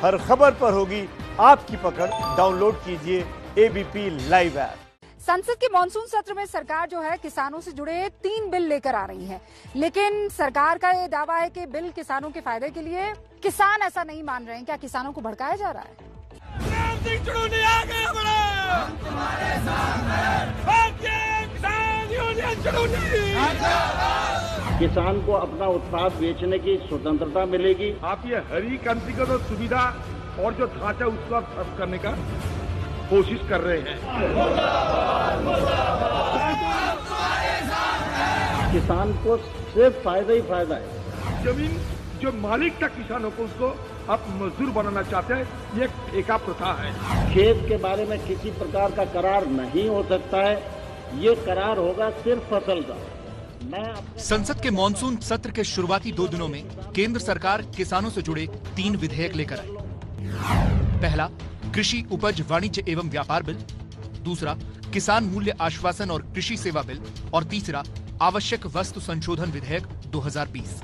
हर खबर पर होगी आपकी पकड़। डाउनलोड कीजिए एबीपी लाइव ऐप। संसद के मॉनसून सत्र में सरकार जो है किसानों से जुड़े 3 बिल लेकर आ रही है, लेकिन सरकार का ये दावा है कि बिल किसानों के फायदे के लिए। किसान ऐसा नहीं मान रहे हैं। क्या किसानों को भड़काया जा रहा है? किसान को अपना उत्पाद बेचने की स्वतंत्रता मिलेगी। आप ये हरी क्रांति का सुविधा और जो ढांचा उसको आप खत्म करने का कोशिश कर रहे हैं। किसान को सिर्फ फायदा ही फायदा है। जमीन जो मालिक था किसानों को, उसको आप मजदूर बनाना चाहते हैं। ये ठेका प्रथा है। खेत के बारे में किसी प्रकार का करार नहीं हो सकता है। ये करार होगा सिर्फ फसल का। संसद के मॉनसून सत्र के शुरुआती 2 दिनों में केंद्र सरकार किसानों से जुड़े 3 विधेयक लेकर आई। पहला, कृषि उपज वाणिज्य एवं व्यापार बिल। दूसरा, किसान मूल्य आश्वासन और कृषि सेवा बिल। और तीसरा, आवश्यक वस्तु संशोधन विधेयक 2020।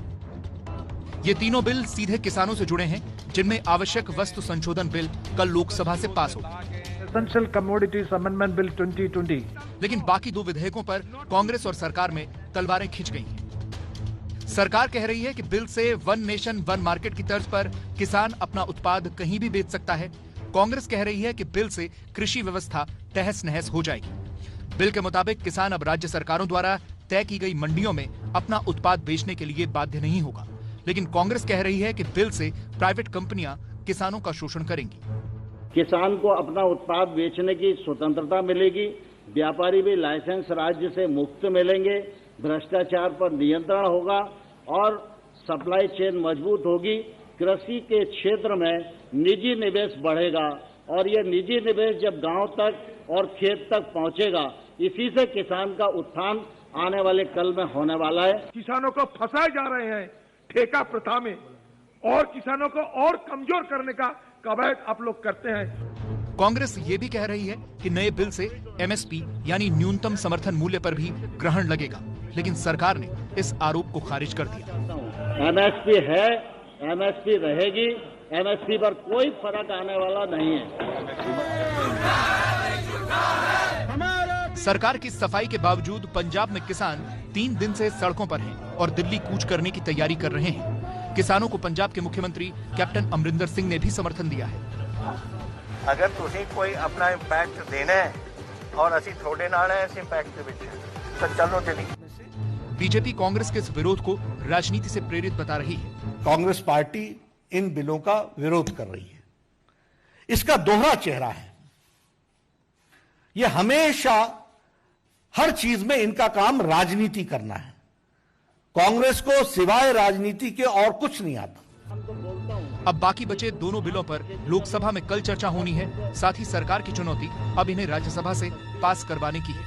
ये तीनों बिल सीधे किसानों से जुड़े हैं, जिनमें आवश्यक वस्तु संशोधन बिल कल लोकसभा से पास होगा। Essential commodities amendment bill 2020। लेकिन बाकी 2 विधेयकों पर कांग्रेस और सरकार में तलवारें खिंच गई हैं। सरकार कह रही है कि बिल से वन नेशन वन मार्केट की तर्ज पर किसान अपना उत्पाद कहीं भी बेच सकता है। कांग्रेस कह रही है कि बिल से कृषि व्यवस्था तहस नहस हो जाएगी। बिल के मुताबिक किसान अब राज्य सरकारों द्वारा तय की गई मंडियों में अपना उत्पाद बेचने के लिए बाध्य नहीं होगा। लेकिन कांग्रेस कह रही है कि बिल से प्राइवेट कंपनियां किसानों का शोषण करेंगी। किसान को अपना उत्पाद बेचने की स्वतंत्रता मिलेगी। व्यापारी भी लाइसेंस राज्य से मुक्त मिलेंगे। भ्रष्टाचार पर नियंत्रण होगा और सप्लाई चेन मजबूत होगी। कृषि के क्षेत्र में निजी निवेश बढ़ेगा और ये निजी निवेश जब गांव तक और खेत तक पहुंचेगा, इसी से किसान का उत्थान आने वाले कल में होने वाला है। किसानों को फंसाए जा रहे हैं ठेका प्रथा में और किसानों को और कमजोर करने का कवायद आप लोग करते हैं। कांग्रेस ये भी कह रही है कि नए बिल से एमएसपी यानी न्यूनतम समर्थन मूल्य पर भी ग्रहण लगेगा, लेकिन सरकार ने इस आरोप को खारिज कर दिया। एमएसपी है, एमएसपी रहेगी। एमएसपी पर कोई फर्क आने वाला नहीं है। सरकार की सफाई के बावजूद पंजाब में किसान 3 दिन से सड़कों पर हैं और दिल्ली कूच करने की तैयारी कर रहे हैं। किसानों को पंजाब के मुख्यमंत्री कैप्टन अमरिंदर सिंह ने भी समर्थन दिया है। अगर तुसी कोई अपना इंपैक्ट देना है और असी थोड़े नाल है इस इंपैक्ट के विच, तो चलो दिल्ली। बीजेपी कांग्रेस के इस विरोध को राजनीति से प्रेरित बता रही है। कांग्रेस पार्टी इन बिलों का विरोध कर रही है। इसका दोहरा चेहरा है। यह हमेशा हर चीज में इनका काम राजनीति करना है। कांग्रेस को सिवाय राजनीति के और कुछ नहीं आता। अब बाकी बचे दोनों बिलों पर लोकसभा में कल चर्चा होनी है। साथ ही सरकार की चुनौती अब इन्हें राज्यसभा से पास करवाने की है।